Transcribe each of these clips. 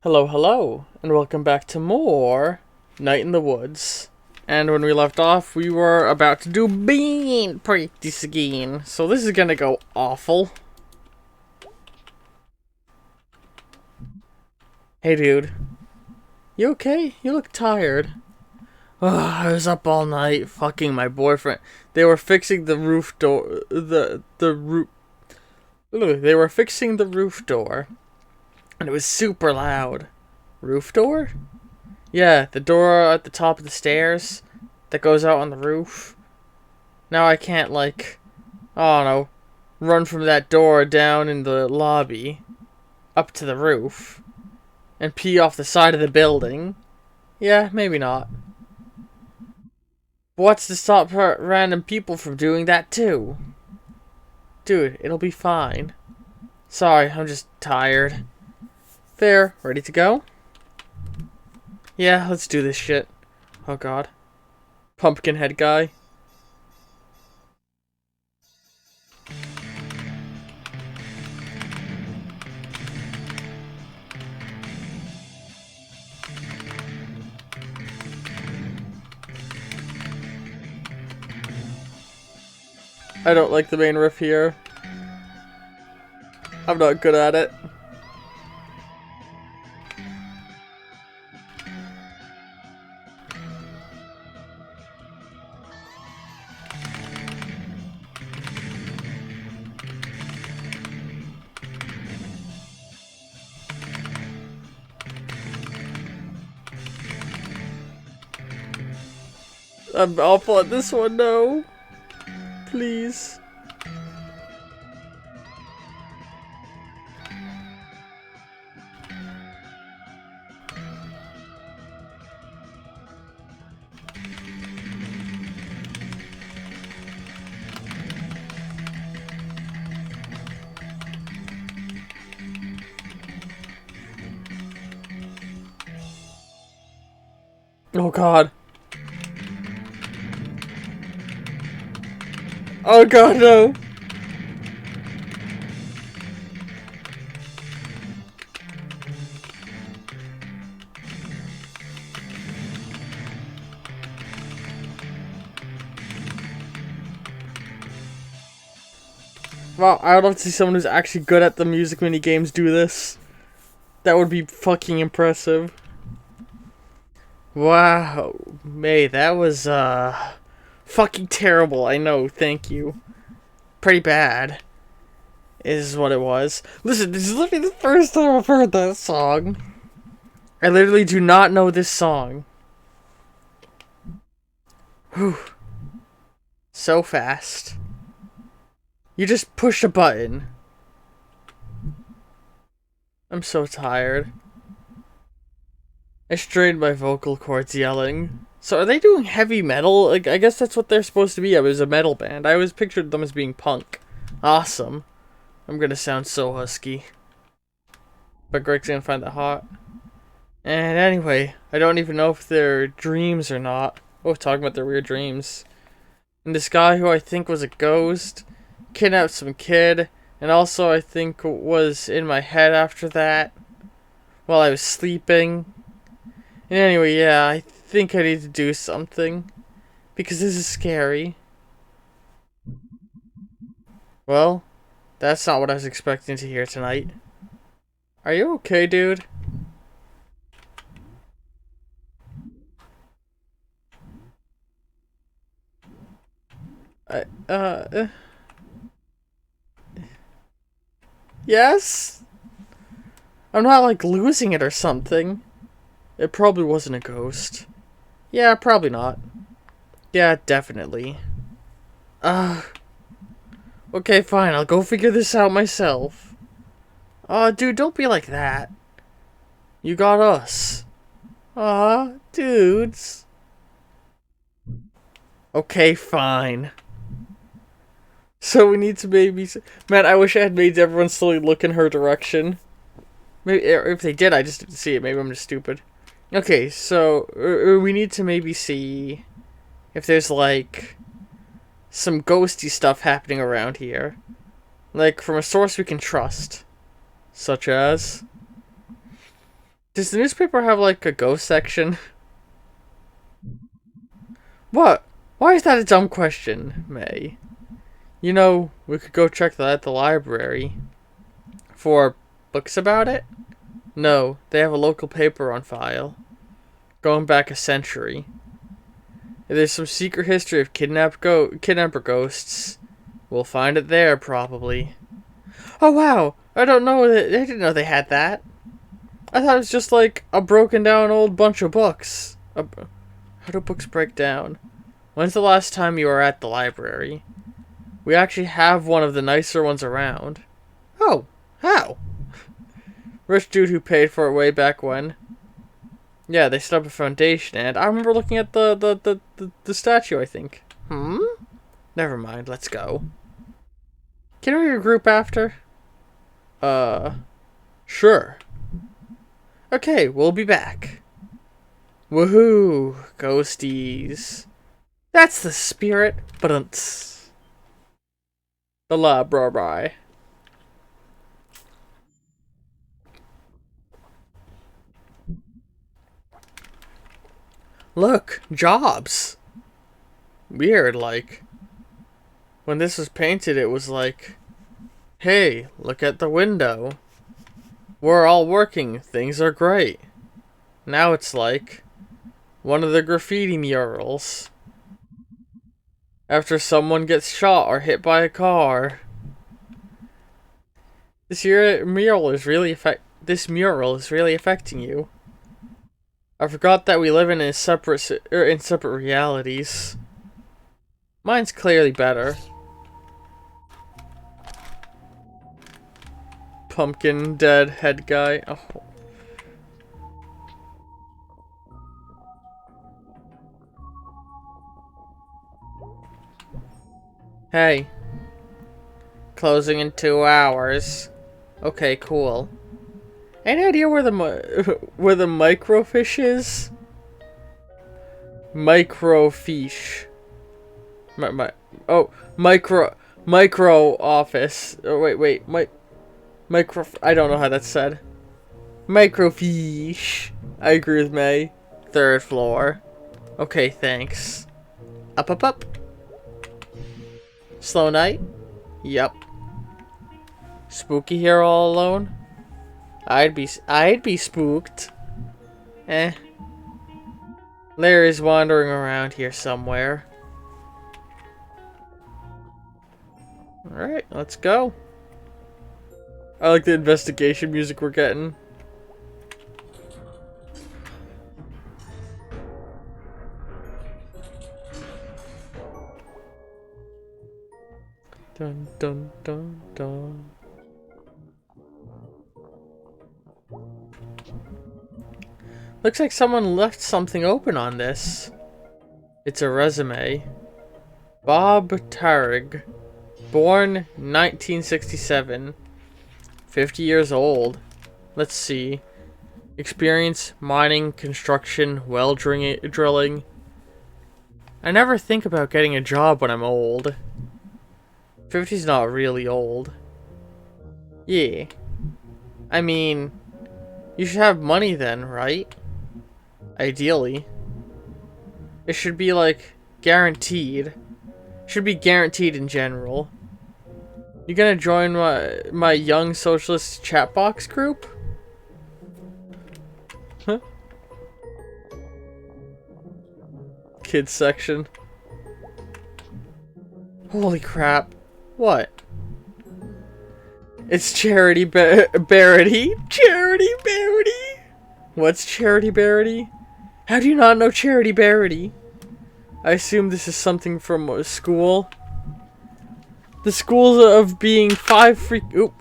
Hello, hello, and welcome back to more Night in the Woods. And when we left off, we were about to do bean practice again. So this is gonna go awful. Hey, dude. You okay? You look tired. Ugh, I was up all night fucking my boyfriend. They were fixing the roof door. The roof. They were fixing the roof door, and it was super loud. Roof door? Yeah, the door at the top of the stairs that goes out on the roof. Now I can't, I don't know, run from that door down in the lobby up to the roof and pee off the side of the building. Yeah, maybe not. But what's to stop random people from doing that too? Dude, it'll be fine. Sorry, I'm just tired. There, ready to go? Yeah, let's do this shit. Oh god. Pumpkinhead guy. I don't like the main riff here. I'm not good at it. I'm awful at this one, no. Please. Oh god. Oh god, no. Wow, I would love to see someone who's actually good at the music mini games do this. That would be fucking impressive. Wow, May, that was fucking terrible. I know, thank you. Pretty bad is what it was. Listen, this is literally the first time I've heard that song. I literally do not know this song. Whew. So fast. You just push a button. I'm so tired. I strained my vocal cords yelling. So are they doing heavy metal? Like, I guess that's what they're supposed to be. I was a metal band. I always pictured them as being punk. Awesome. I'm gonna sound so husky. But Greg's gonna find that hot. And anyway, I don't even know if they're dreams or not. Oh, talking about their weird dreams. And this guy who I think was a ghost kidnapped some kid, and also I think was in my head after that while I was sleeping. And anyway, yeah, I think I need to do something because this is scary. Well, that's not what I was expecting to hear tonight. Are you okay, dude? I, yes? I'm not like losing it or something. It probably wasn't a ghost. Yeah, probably not. Yeah, definitely. Okay, fine, I'll go figure this out myself. Dude, don't be like that. You got us. Dudes. Okay, fine. So we need to maybe... Man, I wish I had made everyone slowly look in her direction. Maybe if they did, I just didn't see it. Maybe I'm just stupid. Okay, so we need to maybe see if there's, like, some ghosty stuff happening around here. Like, from a source we can trust. Such as... Does the newspaper have like a ghost section? What? Why is that a dumb question, May? You know, we could go check that at the library. For books about it? No, they have a local paper on file. Going back a century. If there's some secret history of kidnapper ghosts, we'll find it there, probably. Oh wow! I didn't know they had that. I thought it was just like a broken down old bunch of books. How do books break down? When's the last time you were at the library? We actually have one of the nicer ones around. Oh, how? Rich dude who paid for it way back when. Yeah, they set up a foundation, and I remember looking at the statue, I think. Never mind, let's go. Can we regroup after? Sure. Okay, we'll be back. Woohoo, ghosties. That's the spirit, but the library. Look, jobs. Weird, like. When this was painted, it was like, hey, look at the window. We're all working, things are great. Now it's like, one of the graffiti murals. After someone gets shot or hit by a car. This mural is really affecting you. I forgot that we live in separate realities. Mine's clearly better. Pumpkin dead head guy. Oh. Hey. Closing in 2 hours. Okay, cool. Any idea where the microfiche is? Microfiche. Micro office. Oh wait. Micro. I don't know how that's said. Microfiche. I agree with May. 3rd floor. Okay, thanks. Up. Slow night. Yep. Spooky here all alone. I'd be spooked. Larry's wandering around here somewhere. Alright, let's go. I like the investigation music we're getting. Dun dun dun dun. Looks like someone left something open on this. It's a resume. Bob Tarrig. Born 1967. 50 years old. Let's see. Experience mining, construction, well drilling. I never think about getting a job when I'm old. 50's not really old. Yeah. I mean, you should have money then, right? Ideally. It should be like guaranteed. Should be guaranteed in general. You gonna join my young socialist chat box group? Huh? Kids section. Holy crap. What? It's Charity Barity. Charity Barity? What's Charity Barity? How do you not know Charity Barity? I assume this is something from school. The schools of being dropped something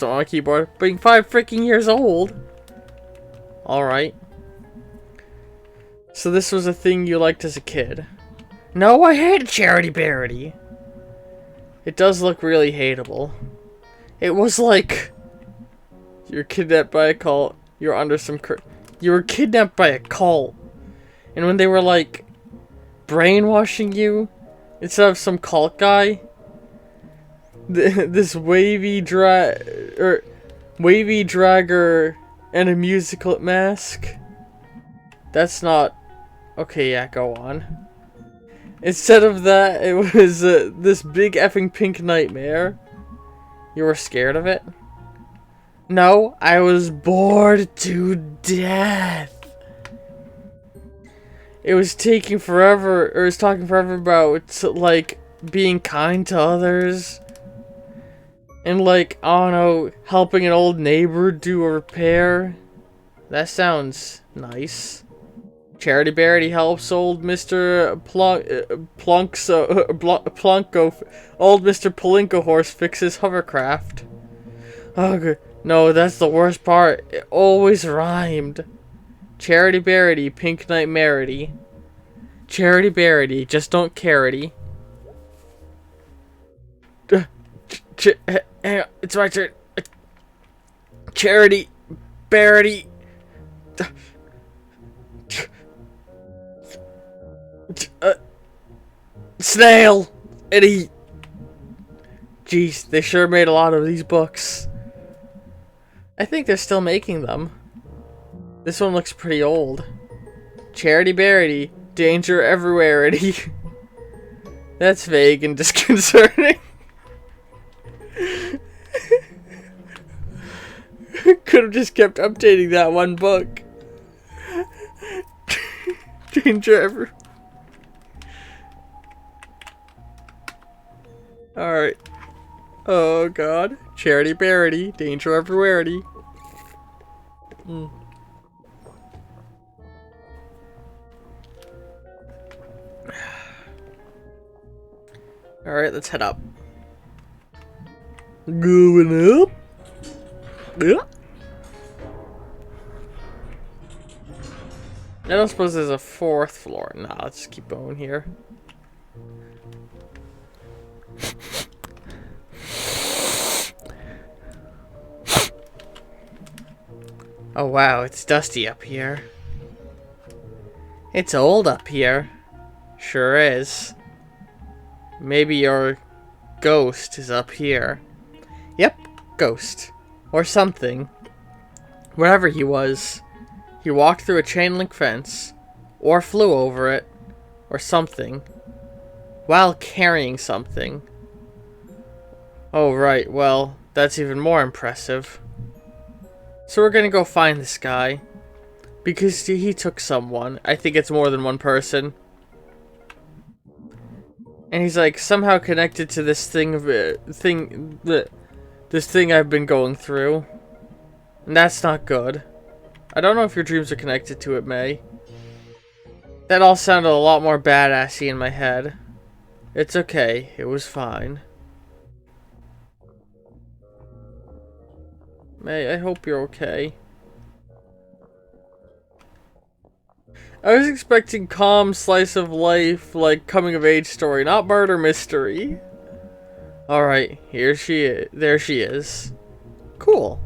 on my keyboard. Being 5 freaking years old. Alright. So this was a thing you liked as a kid. No, I hated Charity Barity. It does look really hateable. It was like you're kidnapped by a cult. You're under some you were kidnapped by a cult. And when they were like brainwashing you instead of some cult guy, this wavy dragger And a musical mask. That's not... Okay, yeah, go on. Instead of that, it was this big effing pink nightmare. You were scared of it? No, I was bored to death. It was taking forever, or it was talking forever about, like, being kind to others. And, like, I don't know, helping an old neighbor do a repair. That sounds nice. Charity Bearity helps old Mr. Old Mr. Palinko horse fix his hovercraft. Oh, good. No, that's the worst part. It always rhymed. Charity Bearity, Pink Nightmarity. Charity Bearity, just don't carity. Hang on, it's my turn. Charity Bearity. Snail! Eddie! Jeez, they sure made a lot of these books. I think they're still making them. This one looks pretty old. Charity Bearity, danger everywhere, Eddie. That's vague and disconcerting. Could have just kept updating that one book. Danger everywhere. Alright. Oh god. Charity Bearity, danger everywhere. Alright, let's head up. Going up. Yeah. I don't suppose there's a 4th floor. Nah, let's just keep going here. Oh wow, it's dusty up here. It's old up here. Sure is. Maybe your ghost is up here. Yep, ghost. Or something. Whatever he was, he walked through a chain link fence, or flew over it, or something, while carrying something. Oh right, well, that's even more impressive. So we're gonna go find this guy, because he took someone. I think it's more than one person. And he's like somehow connected to this this thing I've been going through. And that's not good. I don't know if your dreams are connected to it, May. That all sounded a lot more badassy in my head. It's okay, it was fine. May, I hope you're okay. I was expecting calm slice of life, like coming of age story, not murder mystery. Alright, here she is. There she is. Cool.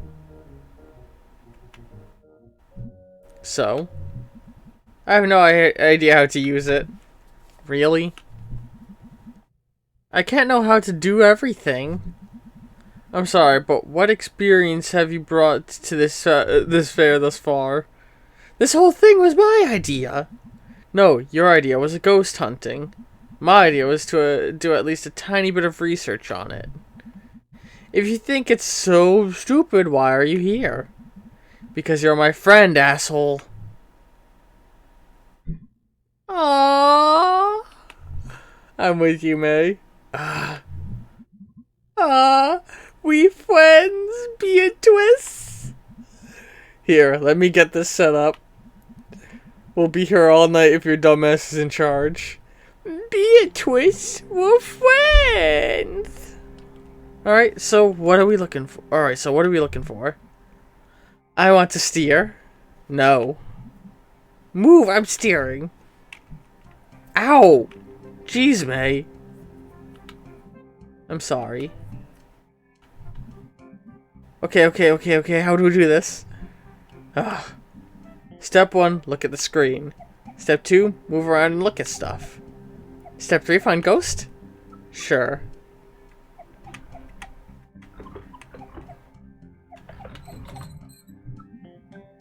So, I have no idea how to use it. Really? I can't know how to do everything. I'm sorry, but what experience have you brought to this this fair thus far? This whole thing was my idea. No, your idea was a ghost hunting. My idea was to do at least a tiny bit of research on it. If you think it's so stupid, why are you here? Because you're my friend, asshole. Aww. I'm with you, May. We friends, Beatrice. Here, let me get this set up. We'll be here all night if your dumbass is in charge. Beatrice, we're friends. Alright, so what are we looking for? Alright, so what are we looking for? I want to steer. No. Move, I'm steering. Ow! Jeez, May. I'm sorry. Okay, how do we do this? Ugh. Step 1, look at the screen. Step 2, move around and look at stuff. Step 3, find ghost? Sure.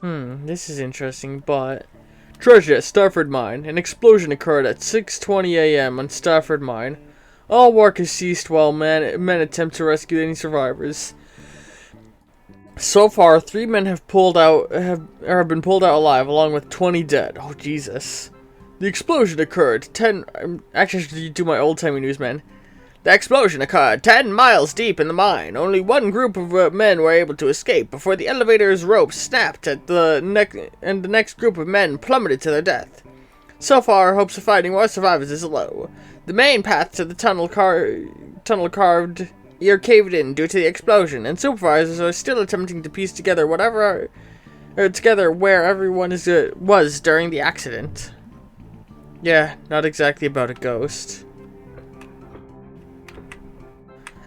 This is interesting, but... Treasure at Stafford Mine. An explosion occurred at 6:20 a.m. on Stafford Mine. All work has ceased while men attempt to rescue any survivors. So far, 3 men have been pulled out alive, along with 20 dead. Oh, Jesus. The explosion occurred 10... actually, I should do my old-timey newsman. The explosion occurred 10 miles deep in the mine. Only one group of men were able to escape before the elevator's rope snapped and the next group of men plummeted to their death. So far, hopes of finding more survivors is low. The main path to the tunnel carved are caved in due to the explosion, and supervisors are still attempting to piece together where everyone was during the accident. Yeah, not exactly about a ghost.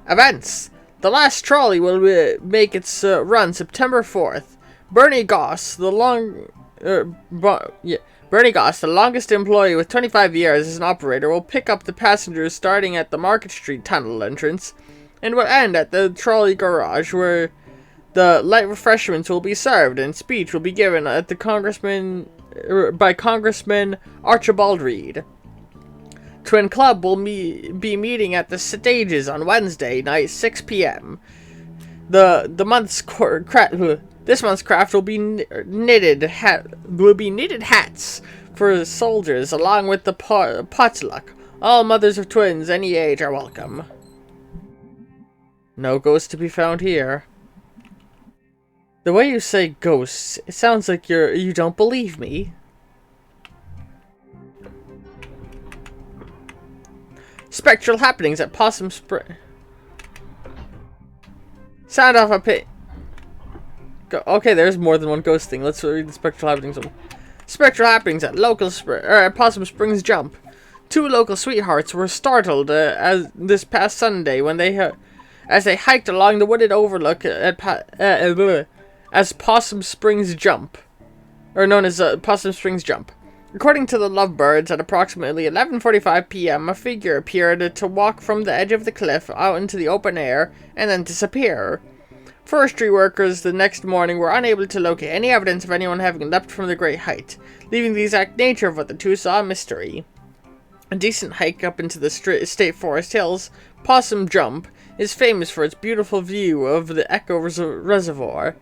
Events. The last trolley will make its run September 4th. Bernie Goss, the longest employee with 25 years as an operator, will pick up the passengers starting at the Market Street tunnel entrance and will end at the trolley garage, where the light refreshments will be served and speech will be given at the by Congressman Archibald Reed. Twin Club will be meeting at the stages on Wednesday night, 6 p.m. This month's craft will be knitted hats for soldiers, along with the potluck. All mothers of twins any age are welcome. No ghosts to be found here. The way you say ghosts, it sounds like you don't believe me. Spectral happenings at Possum Spring. Sound off a pit. Okay, there's more than one ghost thing. Let's read the spectral happenings one. Spectral happenings at Possum Springs Jump. 2 local sweethearts were startled as this past Sunday when as they hiked along the wooded overlook as Possum Springs Jump, or known as Possum Springs Jump. According to the Lovebirds, at approximately 11:45 p.m., a figure appeared to walk from the edge of the cliff out into the open air and then disappear. Forestry workers the next morning were unable to locate any evidence of anyone having leapt from the great height, leaving the exact nature of what the two saw a mystery. A decent hike up into the state forest hills, Possum Jump is famous for its beautiful view of the Echo Reservoir.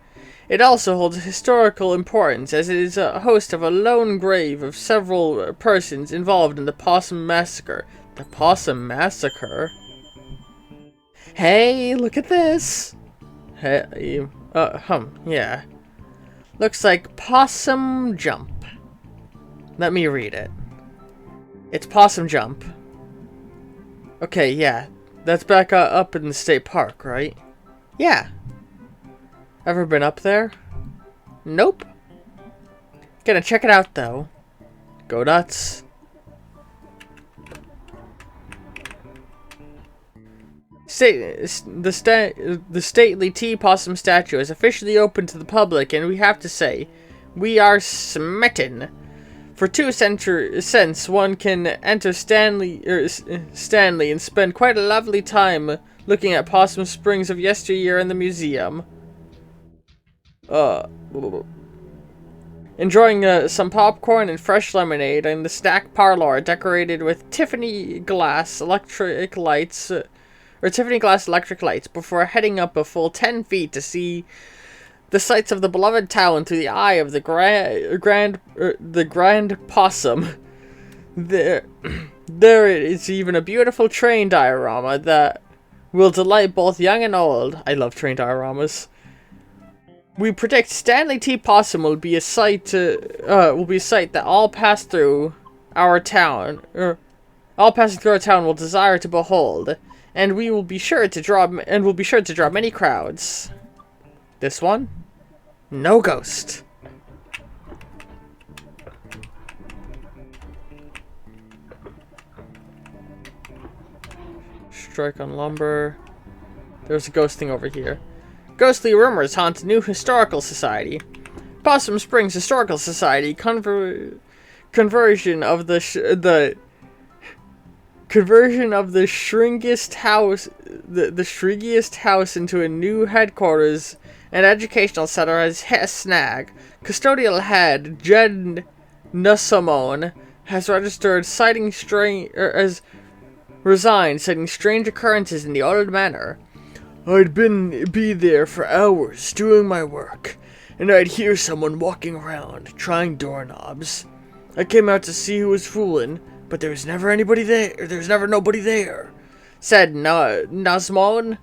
It also holds historical importance as it is a host of a lone grave of several persons involved in the Possum Massacre. The Possum Massacre? Hey, look at this! Hey, yeah. Looks like Possum Jump. Let me read it. It's Possum Jump. Okay, yeah. That's back up in the state park, right? Yeah. Ever been up there? Nope. Gonna check it out, though. Go nuts. The stately T. Possum statue is officially open to the public, and we have to say, we are smitten. For 2 cents, one can enter Stanley and spend quite a lovely time looking at Possum Springs of yesteryear in the museum. Enjoying some popcorn and fresh lemonade in the snack parlor decorated with Tiffany glass electric lights before heading up a full 10 feet to see the sights of the beloved town through the eye of the grand possum. There is even a beautiful train diorama that will delight both young and old. I love train dioramas. We predict Stanley T. Possum will be a sight that all passing through our town will desire to behold, and will be sure to draw many crowds. This one? No ghost. Strike on lumber. There's a ghost thing over here. Ghostly rumors haunt New Historical Society. Possum Springs Historical Society conversion of the shrinkiest house into a new headquarters An educational center has hit a snag. Custodial head Jed Nussamone has registered citing has resigned, citing strange occurrences in the old manor. I'd be there for hours doing my work, and I'd hear someone walking around trying doorknobs. I came out to see who was fooling, but there was never anybody there. There's never nobody there," said Nazmone.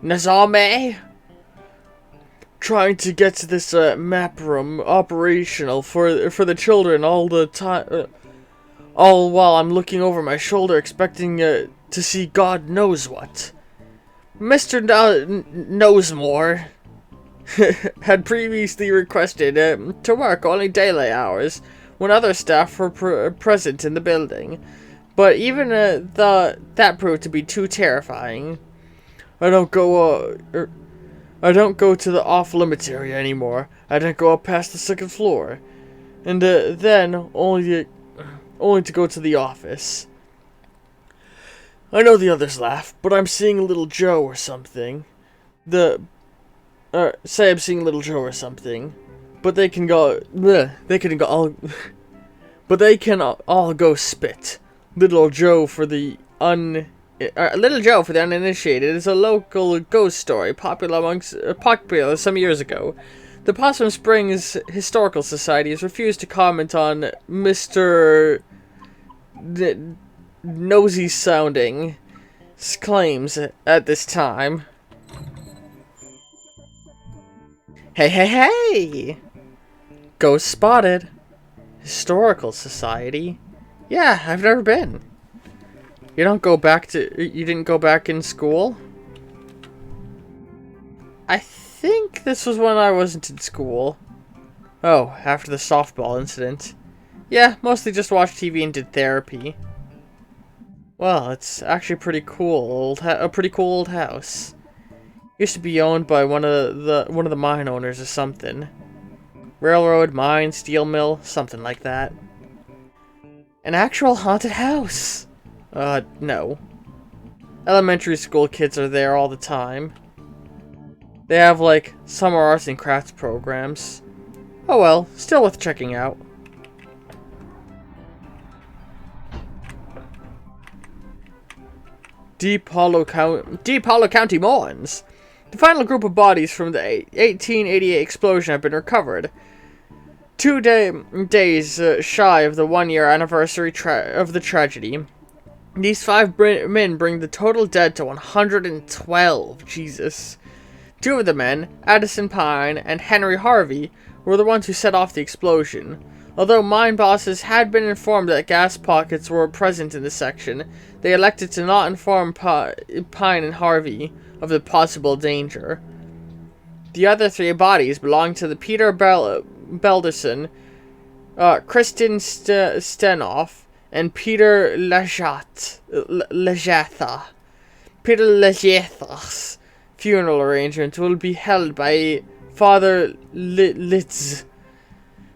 Nazame, trying to get to this map room operational for the children all the time, all while I'm looking over my shoulder expecting to see God knows what. Mr. Knows More had previously requested to work only daylight hours when other staff were present in the building, but even that proved to be too terrifying. I don't go to the off-limits area anymore. I don't go up past the second floor, and then only to go to the office. I know the others laugh, but I'm seeing little Joe or something. Say I'm seeing little Joe or something, but they can go. But they can all go spit. Little Joe for the uninitiated is a local ghost story popular some years ago. The Possum Springs Historical Society has refused to comment on Mr. Nosy sounding claims at this time. Hey! Ghost spotted. Historical Society? Yeah, I've never been. You didn't go back in school? I think this was when I wasn't in school. Oh, after the softball incident. Yeah, mostly just watched TV and did therapy. Well, it's actually pretty cool. A pretty cool old house. Used to be owned by one of the mine owners or something. Railroad, mine, steel mill, something like that. An actual haunted house. No. Elementary school kids are there all the time. They have, like, summer arts and crafts programs. Oh well, still worth checking out. Deep Hollow County Mourns. The final group of bodies from the 1888 explosion have been recovered. 2 days shy of the 1-year anniversary of the tragedy. These 5 men bring the total dead to 112. Jesus. 2 of the men, Addison Pine and Henry Harvey, were the ones who set off the explosion. Although mine bosses had been informed that gas pockets were present in the section, they elected to not inform Pine and Harvey of the possible danger. The other 3 bodies belonged to the Peter Belderson, Kristen Stenoff, and Peter Lejatha. Peter Lejatha's funeral arrangements will be held by Father Litz,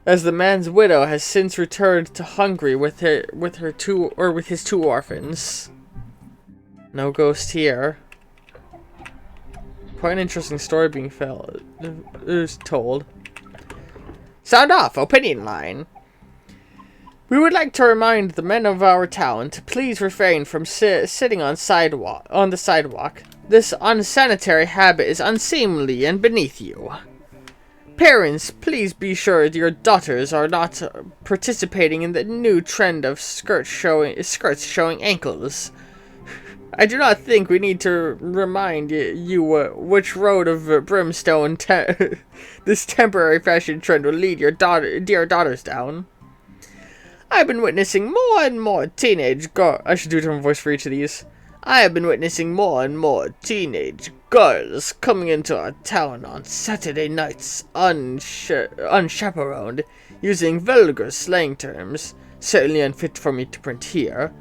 as the man's widow has since returned to Hungary with his 2 orphans. No ghost here. Quite an interesting story being told. Sound off, opinion line. We would like to remind the men of our town to please refrain from sitting on the sidewalk. This unsanitary habit is unseemly and beneath you. Parents, please be sure your daughters are not participating in the new trend of skirts showing ankles. I do not think we need to remind you which road of brimstone this temporary fashion trend will lead your dear daughters down. I've been witnessing more and more teenage girls. I should do a different voice for each of these. I have been witnessing more and more teenage girls coming into our town on Saturday nights unchaperoned, using vulgar slang terms, certainly unfit for me to print here.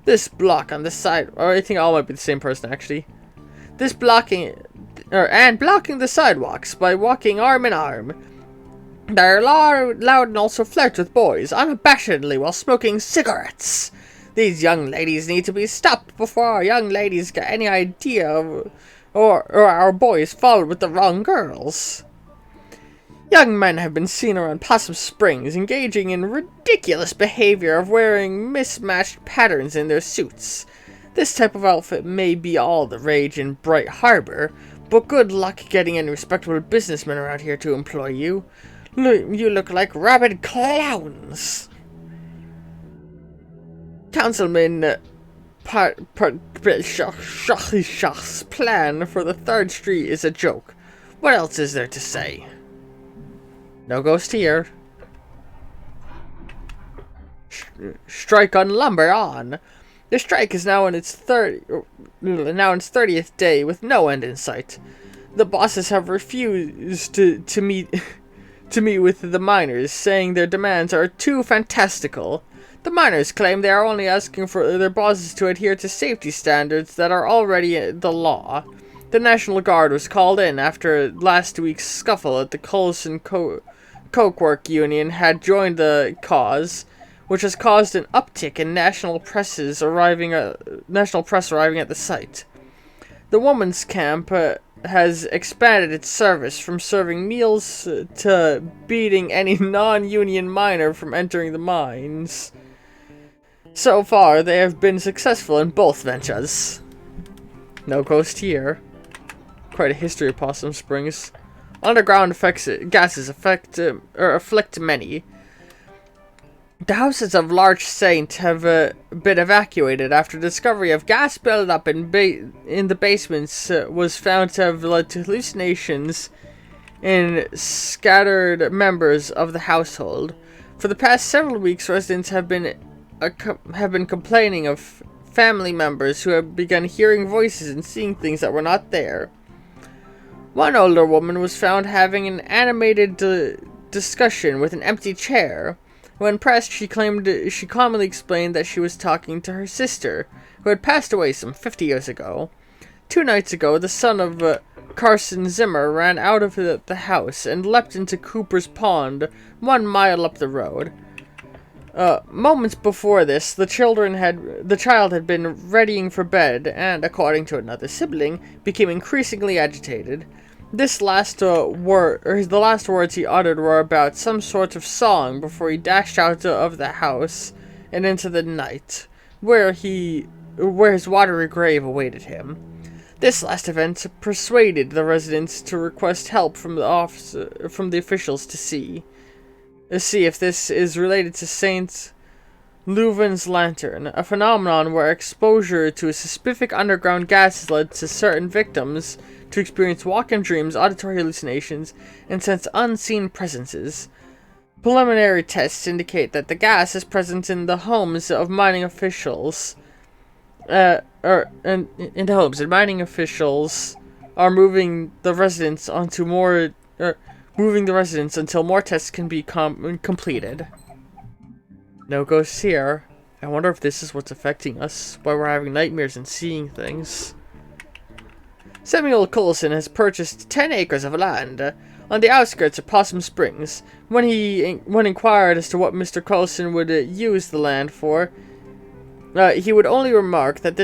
This block on the side, or I think all might be the same person actually. This blocking the sidewalks by walking arm in arm. They're loud and also flirt with boys unabashedly while smoking cigarettes. These young ladies need to be stopped before our young ladies get any idea or our boys followed with the wrong girls. Young men have been seen around Possum Springs engaging in ridiculous behavior of wearing mismatched patterns in their suits. This type of outfit may be all the rage in Bright Harbor, but good luck getting any respectable businessmen around here to employ you. You look like rabid clowns. Councilman Shach's plan for the 3rd Street is a joke. What else is there to say? No ghost here. Strike on lumber on. The strike is now in its 30th day with no end in sight. The bosses have refused to meet with the miners, saying their demands are too fantastical. The miners claim they are only asking for their bosses to adhere to safety standards that are already the law. The National Guard was called in after last week's scuffle at the Colson Cokework Union had joined the cause, which has caused an uptick in national press arriving at the site. The women's camp has expanded its service from serving meals to beating any non-union miner from entering the mines. So far, they have been successful in both ventures. No ghost here. Quite a history of Possum Springs. Underground gases afflict many. The houses of Larch Saint have been evacuated after discovery of gas buildup in the basements was found to have led to hallucinations in scattered members of the household. For the past several weeks, residents have been complaining of family members who have begun hearing voices and seeing things that were not there. One older woman was found having an animated discussion with an empty chair. When pressed, she calmly explained that she was talking to her sister, who had passed away some 50 years ago. 2 nights ago, the son of Carson Zimmer ran out of the house and leapt into Cooper's Pond, 1 mile up the road. Moments before this, the child had been readying for bed and, according to another sibling, became increasingly agitated. The last words he uttered were about some sort of song before he dashed out of the house and into the night, where his watery grave awaited him. This last event persuaded the residents to request help from the officials to see if this is related to Saint Leuven's lantern, a phenomenon where exposure to a specific underground gas has led to certain victims to experience walk-in dreams, auditory hallucinations, and sense unseen presences. Preliminary tests indicate that the gas is present in the homes of mining officials. Mining officials are moving the residents until more tests can be completed. No ghosts here. I wonder if this is what's affecting us, why we're having nightmares and seeing things. Samuel Coulson has purchased 10 acres of land on the outskirts of Possum Springs. When inquired as to what Mr. Coulson would use the land for, he would only remark that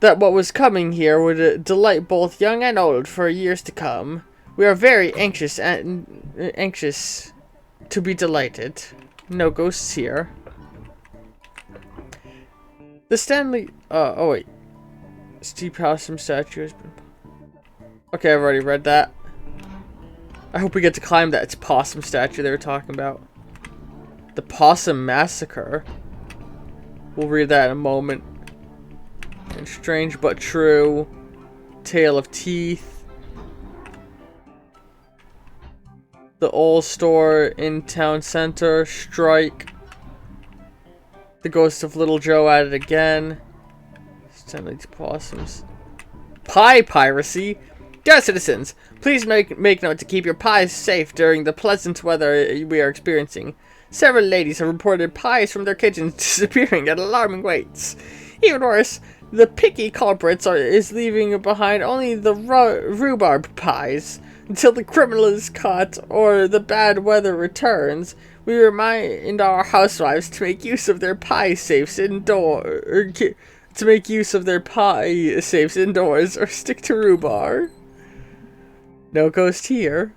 that what was coming here would delight both young and old for years to come. We are very anxious to be delighted. No ghosts here. The Stanley. Oh wait. Steve Possum statue has been. Okay, I've already read that. I hope we get to climb that. It's possum statue they were talking about. The Possum Massacre. We'll read that in a moment. And Strange But True. Tale of Teeth. The Old Store in Town Center. Strike. The Ghost of Little Joe at it again. Stanley Possums. Pie piracy. Dear citizens, please make note to keep your pies safe during the pleasant weather we are experiencing. Several ladies have reported pies from their kitchens disappearing at alarming rates. Even worse, the picky culprits is leaving behind only the rhubarb pies. Until the criminal is caught or the bad weather returns, we remind our housewives to make use of their pie safes to make use of their pie safes indoors or stick to rhubarb. No ghost here.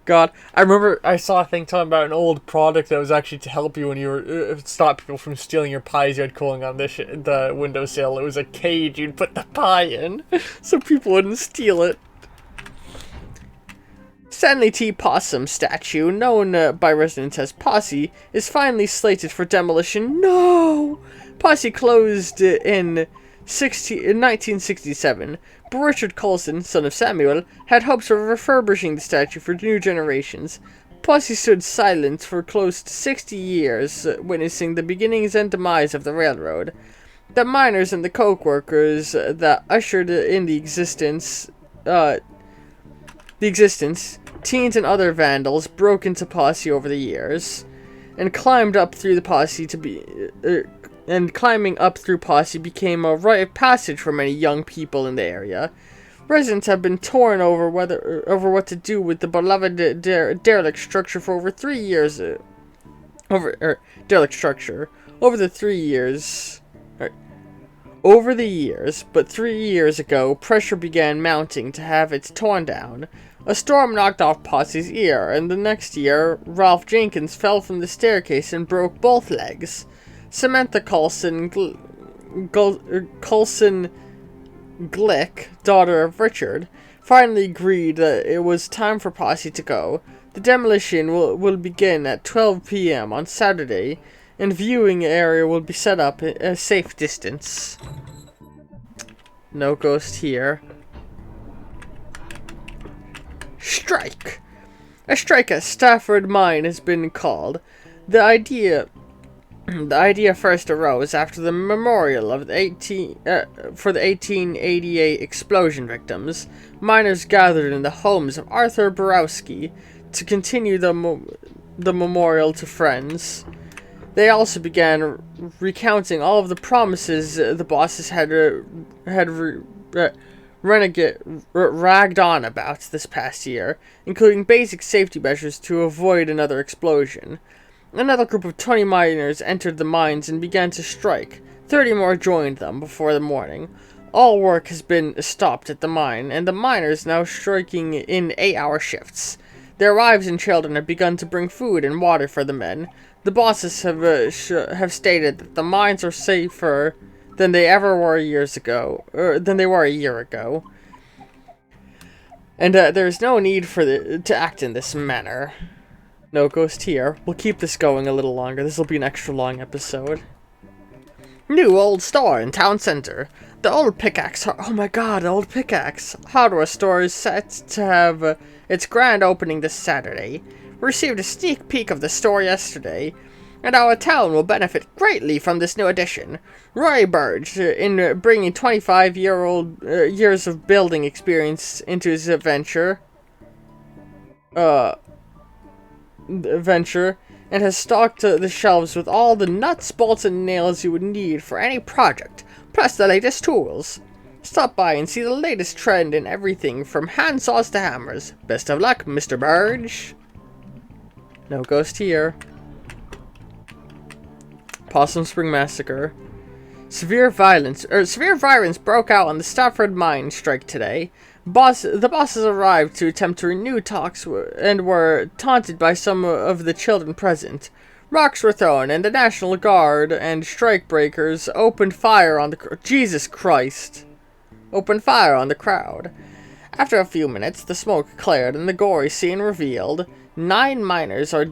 God, I remember I saw a thing talking about an old product that was actually to help you when you were stop people from stealing your pies you had cooling on the windowsill. It was a cage you'd put the pie in so people wouldn't steal it. Stanley T. Possum statue, known by residents as Posse, is finally slated for demolition. No! Posse closed in 1967, but Richard Colson, son of Samuel, had hopes of refurbishing the statue for new generations. Posse stood silent for close to 60 years, witnessing the beginnings and demise of the railroad. The miners and the coke workers that ushered in the existence, teens and other vandals broke into Posse over the years, and climbing up through Posse became a rite of passage for many young people in the area. Residents have been torn over what to do with the beloved derelict structure for over 3 years. Over the years, but 3 years ago, pressure began mounting to have it torn down. A storm knocked off Posse's ear, and the next year, Ralph Jenkins fell from the staircase and broke both legs. Samantha Coulson Glick, daughter of Richard, finally agreed that it was time for Posse to go. The demolition will begin at 12 p.m. on Saturday, and viewing area will be set up at a safe distance. No ghost here. Strike! A strike at Stafford Mine has been called. The idea first arose after the memorial of for the 1888 explosion victims. Miners gathered in the homes of Arthur Borowski to continue the memorial to friends. They also began recounting all of the promises the bosses had ragged on about this past year, including basic safety measures to avoid another explosion. Another group of 20 miners entered the mines and began to strike. 30 more joined them before the morning. All work has been stopped at the mine, and the miners now striking in 8-hour shifts. Their wives and children have begun to bring food and water for the men. The bosses have stated that the mines are safer than they were a year ago, and there is no need to act in this manner. No ghost here. We'll keep this going a little longer. This will be an extra long episode. New old store in town center. The old pickaxe. Oh my god, the old pickaxe hardware store is set to have its grand opening this Saturday. We received a sneak peek of the store yesterday, and our town will benefit greatly from this new addition. Roy Burge, in bringing 25 years of building experience into his venture, and has stocked the shelves with all the nuts, bolts, and nails you would need for any project, plus the latest tools. Stop by and see the latest trend in everything from handsaws to hammers. Best of luck, Mr. Burge. No ghost here. Possum Spring Massacre. Severe violence broke out on the Stafford Mine strike today. The bosses arrived to attempt to renew talks and were taunted by some of the children present. Rocks were thrown, and the National Guard and strikebreakers opened fire on the crowd. After a few minutes, the smoke cleared and the gory scene revealed. 9 miners are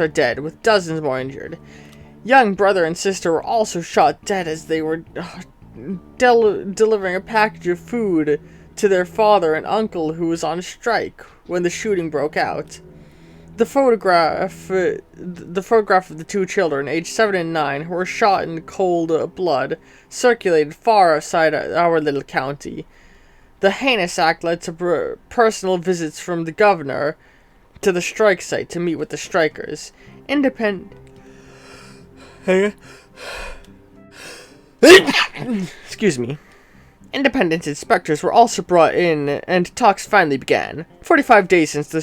dead, with dozens more injured. Young brother and sister were also shot dead as they were delivering a package of food to their father and uncle who was on strike when the shooting broke out. The photograph of the 2 children, aged 7 and 9, who were shot in cold blood, circulated far outside our little county. The heinous act led to personal visits from the governor to the strike site to meet with the strikers. Excuse me. Independent inspectors were also brought in, and talks finally began. 45 days since the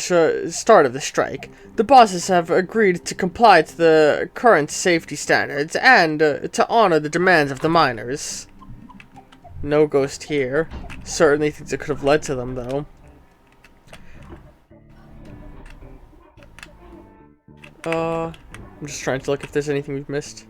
start of the strike, the bosses have agreed to comply to the current safety standards and to honor the demands of the miners. No ghost here. Certainly things that could have led to them, though. I'm just trying to look if there's anything we've missed.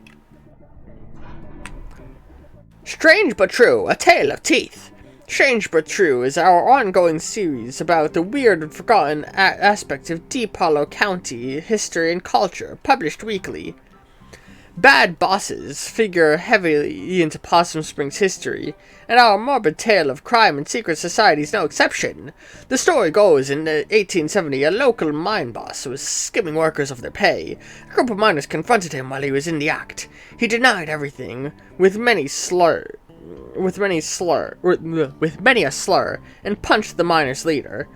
Strange but True, A Tale of Teeth. Strange but True is our ongoing series about the weird and forgotten aspects of Deep Hollow County history and culture, published weekly. Bad bosses figure heavily into Possum Springs history, and our morbid tale of crime and secret society is no exception. The story goes in 1870, a local mine boss was skimming workers of their pay. A group of miners confronted him while he was in the act. He denied everything, with many a slur, and punched the miners' leader,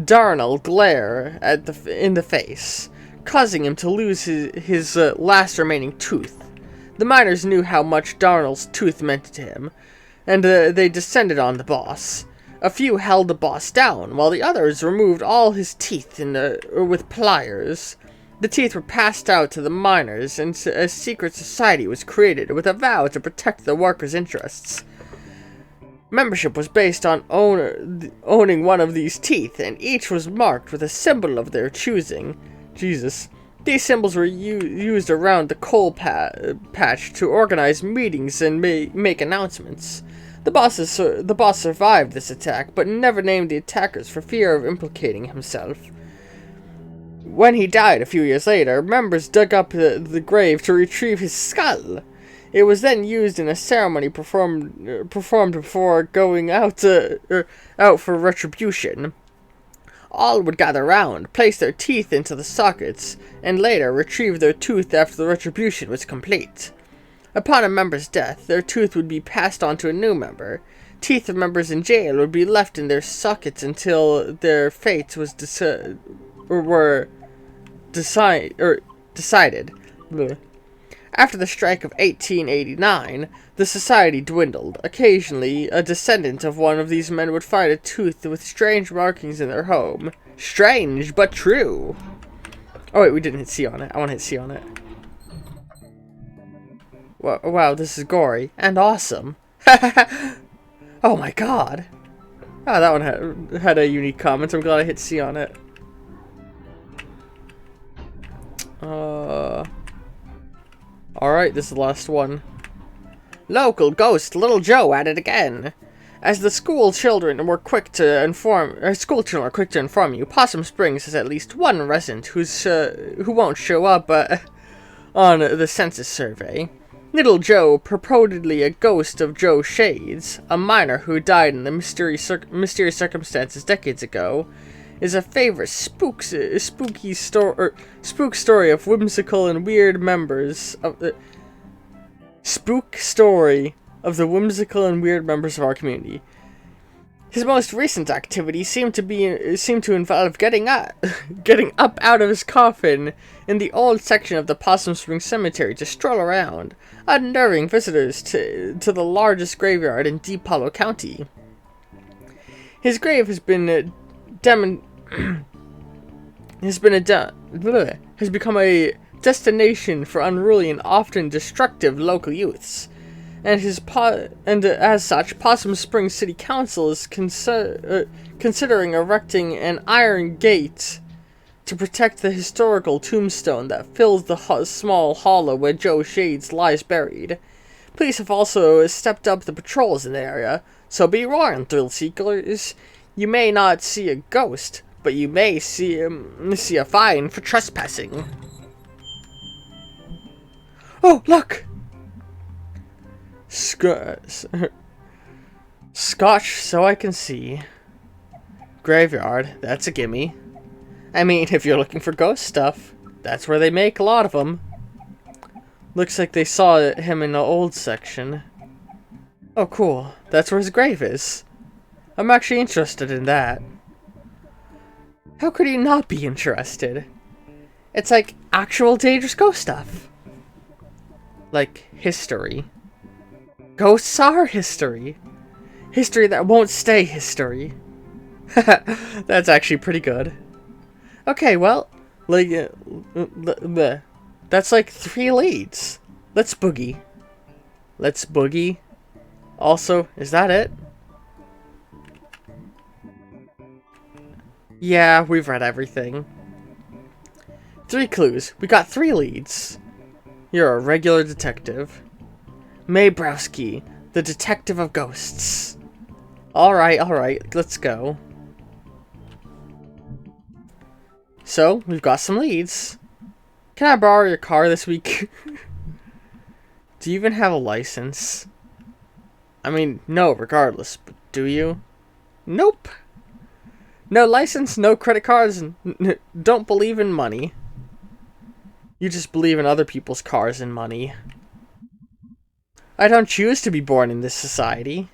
Darnell, in the face, causing him to lose his last remaining tooth. The miners knew how much Darnell's tooth meant to him, and they descended on the boss. A few held the boss down, while the others removed all his teeth with pliers. The teeth were passed out to the miners, and a secret society was created with a vow to protect the workers' interests. Membership was based on owning one of these teeth, and each was marked with a symbol of their choosing. Jesus. These symbols were used around the coal patch to organize meetings and make announcements. The boss survived this attack, but never named the attackers for fear of implicating himself. When he died a few years later, members dug up the grave to retrieve his skull. It was then used in a ceremony performed before going out for retribution. All would gather round, place their teeth into the sockets, and later retrieve their tooth after the retribution was complete. Upon a member's death, their tooth would be passed on to a new member. Teeth of members in jail would be left in their sockets until their fates were decided. Blech. After the strike of 1889, the society dwindled. Occasionally, a descendant of one of these men would find a tooth with strange markings in their home. Strange, but true. Oh wait, we didn't hit C on it. I want to hit C on it. Wow, this is gory and awesome. Oh my god. Oh, that one had a unique comment. I'm glad I hit C on it. Alright, this is the last one. Local ghost Little Joe at it again. As the school children are quick to inform you, Possum Springs has at least one resident who won't show up on the census survey. Little Joe, purportedly a ghost of Joe Shades, a miner who died in the mysterious circumstances decades ago, is a favorite spook story of whimsical and weird members of the whimsical and weird members of our community. His most recent activities seem to involve getting up out of his coffin in the old section of the Possum Springs Cemetery to stroll around, unnerving visitors to the largest graveyard in Deep Hollow County. His grave has become a destination for unruly and often destructive local youths, and as such, Possum Springs City Council is considering erecting an iron gate to protect the historical tombstone that fills the small hollow where Joe Shades lies buried. Police have also stepped up the patrols in the area, so be warned, thrill seekers. You may not see a ghost, but you may see a fine for trespassing. Oh, look! Scotch so I can see. Graveyard, that's a gimme. I mean, if you're looking for ghost stuff, that's where they make a lot of them. Looks like they saw him in the old section. Oh, cool. That's where his grave is. I'm actually interested in that. How could you not be interested? It's like actual dangerous ghost stuff. Like history. Ghosts are history. History that won't stay history. That's actually pretty good. Okay, well, like, that's like 3 leads. Let's boogie. Let's boogie. Also, is that it? Yeah, we've read everything. 3 clues. We got 3 leads. You're a regular detective. May Browski, the detective of ghosts. Alright, let's go. So, we've got some leads. Can I borrow your car this week? Do you even have a license? I mean, no, regardless, but do you? Nope. No license, no credit cards, and don't believe in money. You just believe in other people's cars and money. I don't choose to be born in this society.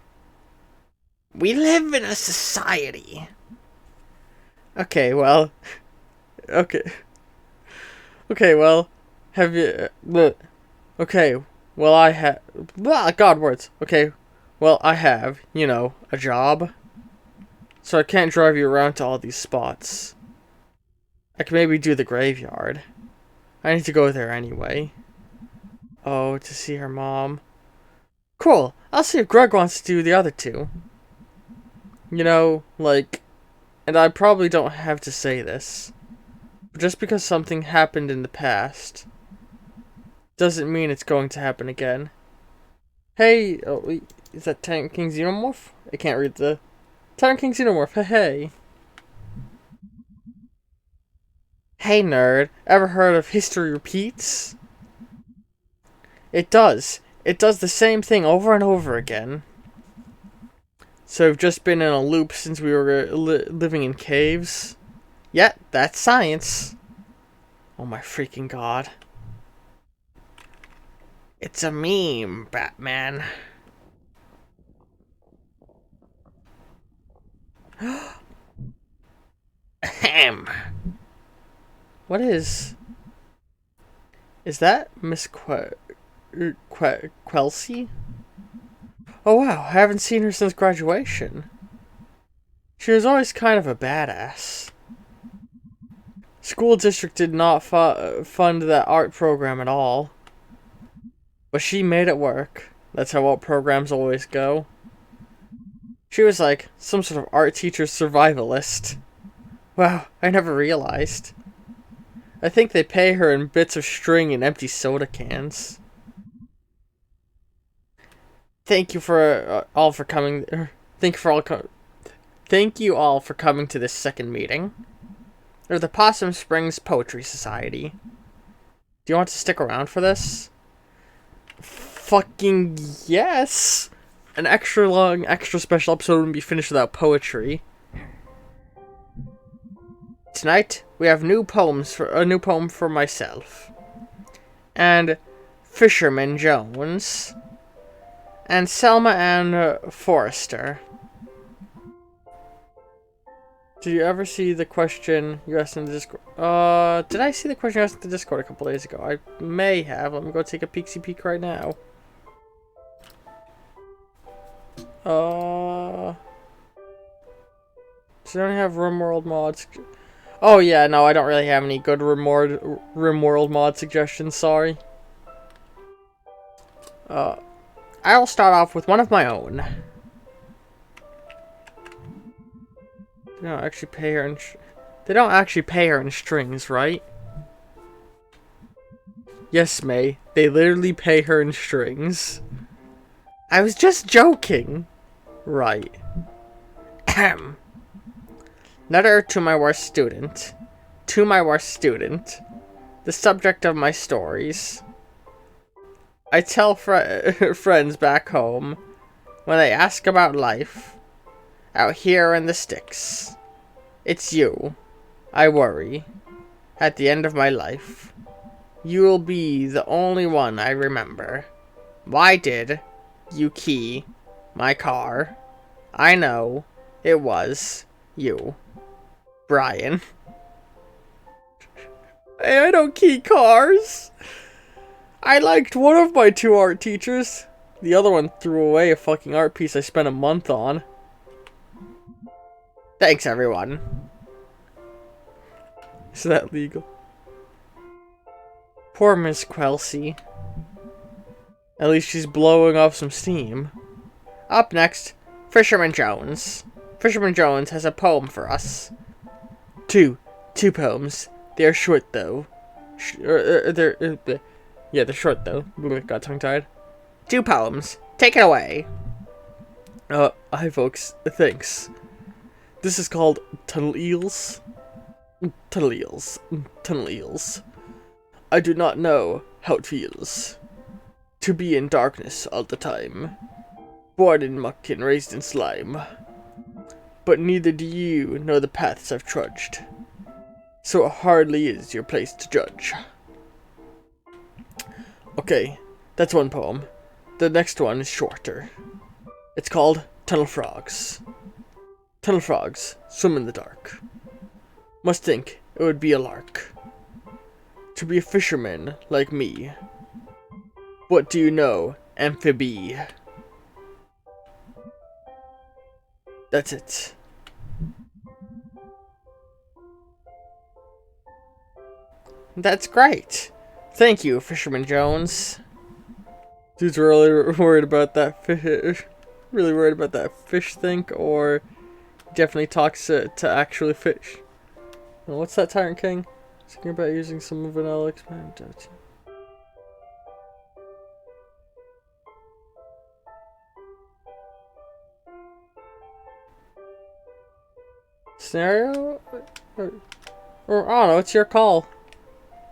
We live in a society. Okay, well... Okay. Okay, well... Have you... Okay, well I have... God, words. Okay, well I have, you know, a job. So I can't drive you around to all these spots. I can maybe do the graveyard. I need to go there anyway. Oh, to see her mom. Cool, I'll see if Greg wants to do the other 2. You know, like... And I probably don't have to say this. But just because something happened in the past... doesn't mean it's going to happen again. Hey, oh, wait, is that Titan King Xenomorph? I can't read the... Titan King Xenomorph, hey. Hey nerd, ever heard of history repeats? It does. It does the same thing over and over again. So we've just been in a loop since we were living in caves. Yeah, that's science. Oh my freaking god. It's a meme, Batman. Ahem. What is... Is that Miss Quelsey? Oh wow, I haven't seen her since graduation. She was always kind of a badass. School district did not fund that art program at all. But she made it work. That's how all programs always go. She was like some sort of art teacher's survivalist. Wow, I never realized. I think they pay her in bits of string and empty soda cans. Thank you for all for coming. Thank you all for coming to this second meeting of the Possum Springs Poetry Society. Do you want to stick around for this? Fucking yes! An extra long, extra special episode wouldn't be finished without poetry. Tonight we have a new poem for myself, and Fisherman Jones, and Selma Ann Forrester. Did you ever see the question you asked in the Discord? Did I see the question you asked in the Discord a couple days ago? I may have. Let me go take a peeksy peek right now. Does it only have RimWorld mods? Oh yeah, no, I don't really have any good RimWorld mod suggestions, sorry. I'll start off with one of my own. They don't actually pay her in they don't actually pay her in strings, right? Yes, May. They literally pay her in strings. I was just joking. Right. Ahem. Letter to my worst student. To my worst student. The subject of my stories. I tell friends back home when they ask about life out here in the sticks. It's you. I worry. At the end of my life, you will be the only one I remember. Why did you key my car? I know it was you, Brian. Hey, I don't key cars. I liked one of my 2 art teachers. The other one threw away a fucking art piece I spent a month on. Thanks, everyone. Is that legal? Poor Miss Quelsey. At least she's blowing off some steam. Up next, Fisherman Jones. Fisherman Jones has a poem for us. Two poems. They are short though. They're short though. Got tongue-tied. 2 poems. Take it away. Hi folks. Thanks. This is called Tunnel Eels. Tunnel Eels. Tunnel Eels. I do not know how it feels to be in darkness all the time. Born in muck and raised in slime. But neither do you know the paths I've trudged. So it hardly is your place to judge. Okay, that's one poem. The next one is shorter. It's called Tunnel Frogs. Tunnel frogs swim in the dark. Must think it would be a lark to be a fisherman like me. What do you know, amphibi? That's it. That's great. Thank you, Fisherman Jones. Dude's really worried about that fish. Really worried about that fish think, or definitely talks to actually fish. Now, what's that, Tyrant King? Thinking about using some vanilla experiment. Scenario? Or I don't know, it's your call.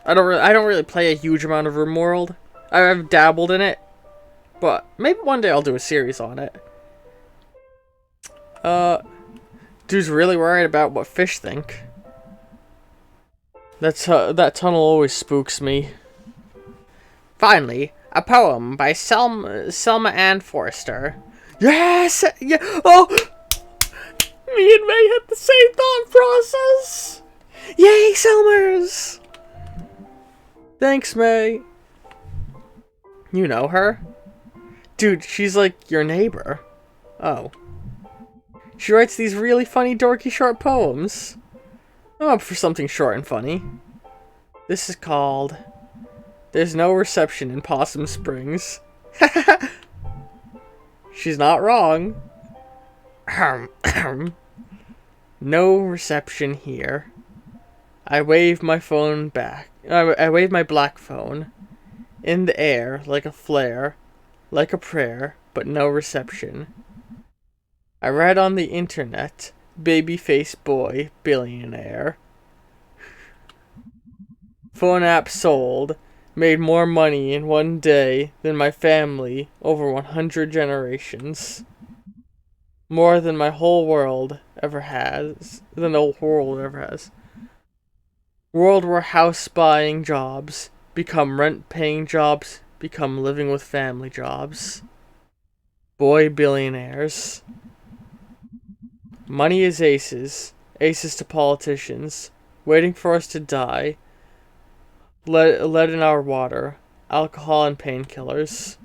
I don't really play a huge amount of RimWorld. I've dabbled in it, but maybe one day I'll do a series on it. Dude's really worried about what fish think. That tunnel always spooks me. Finally, a poem by Selma Ann Forster. Yes! Yeah! Oh! Me and May had the same thought process! Yay, Selmers! Thanks, May. You know her? Dude, she's like your neighbor. Oh. She writes these really funny, dorky short poems. I'm up for something short and funny. This is called There's No Reception in Possum Springs. She's not wrong. No reception here. I wave my phone back. I wave my black phone in the air like a flare, like a prayer, but no reception. I read on the internet, babyface boy, billionaire. Phone app sold, made more money in one day than my family over 100 generations. More than my whole world ever has. Than the whole world ever has. World where house buying jobs become rent paying jobs, become living with family jobs. Boy billionaires. Money is aces. Aces to politicians. Waiting for us to die. Lead in our water. Alcohol and painkillers.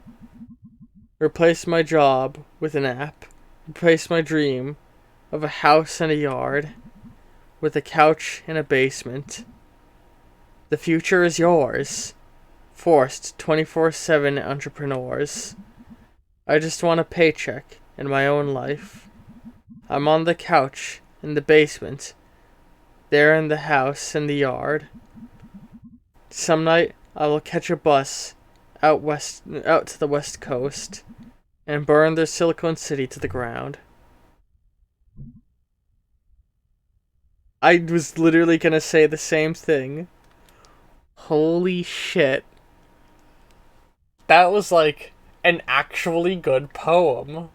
Replace my job with an app. Replace my dream of a house and a yard with a couch in a basement. The future is yours. Forced 24/7 entrepreneurs. I just want a paycheck in my own life. I'm on the couch in the basement. There in the house in the yard. Some night I will catch a bus out to the west coast and burn their Silicon City to the ground. I was literally gonna say the same thing. Holy shit. That was like an actually good poem.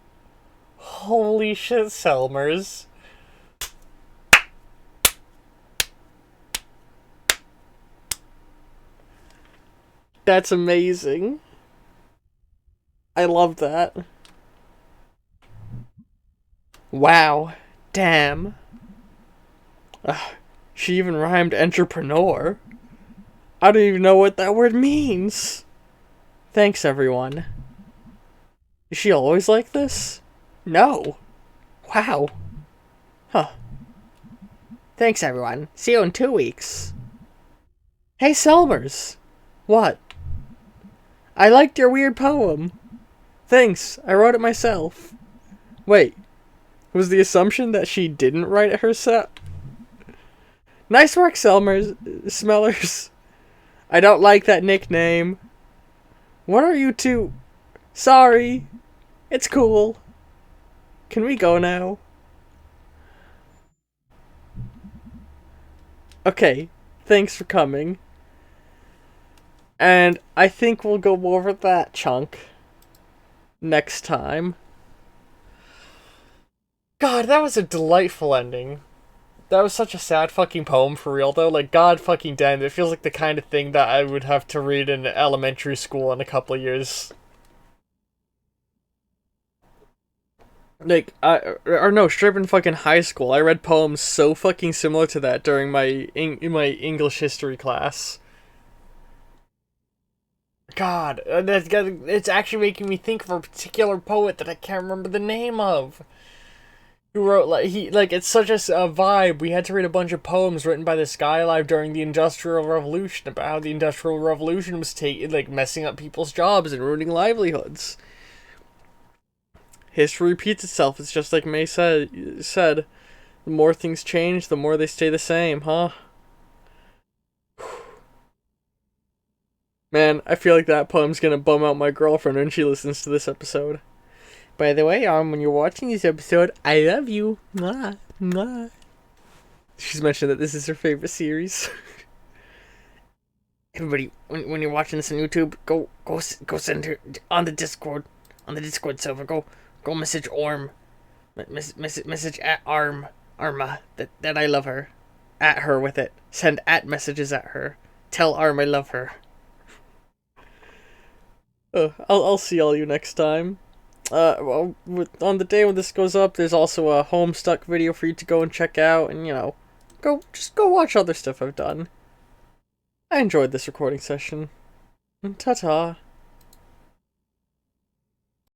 Holy shit, Selmers. That's amazing. I love that. Wow. Damn. She even rhymed entrepreneur. I don't even know what that word means. Thanks, everyone. Is she always like this? No. Wow. Huh. Thanks, everyone. See you in 2 weeks. Hey, Selmers. What? I liked your weird poem. Thanks. I wrote it myself. Wait. Was the assumption that she didn't write it herself? Nice work, Smellers. I don't like that nickname. What are you two? Sorry. It's cool. Can we go now? Okay. Thanks for coming. And I think we'll go over that chunk next time. God, that was a delightful ending. That was such a sad fucking poem for real, though. Like, god fucking damn, it feels like the kind of thing that I would have to read in elementary school in a couple of years. Like, or no, straight in fucking high school, I read poems so fucking similar to that during my my English history class. God, it's actually making me think of a particular poet that I can't remember the name of. Who wrote it's such a vibe. We had to read a bunch of poems written by this guy alive during the Industrial Revolution about how the Industrial Revolution was messing up people's jobs and ruining livelihoods. History repeats itself. It's just like May said. The more things change, the more they stay the same, huh? Man, I feel like that poem's gonna bum out my girlfriend when she listens to this episode. By the way, when you're watching this episode, I love you. Mwah, mwah. She's mentioned that this is her favorite series. Everybody, when you're watching this on YouTube, go send her on the Discord server. Go message Orm, message at Arma that I love her, at her with it. Send at messages at her. Tell Arm I love her. I'll see all you next time. Well, on the day when this goes up, there's also a Homestuck video for you to go and check out, and, just go watch other stuff I've done. I enjoyed this recording session. Ta-ta.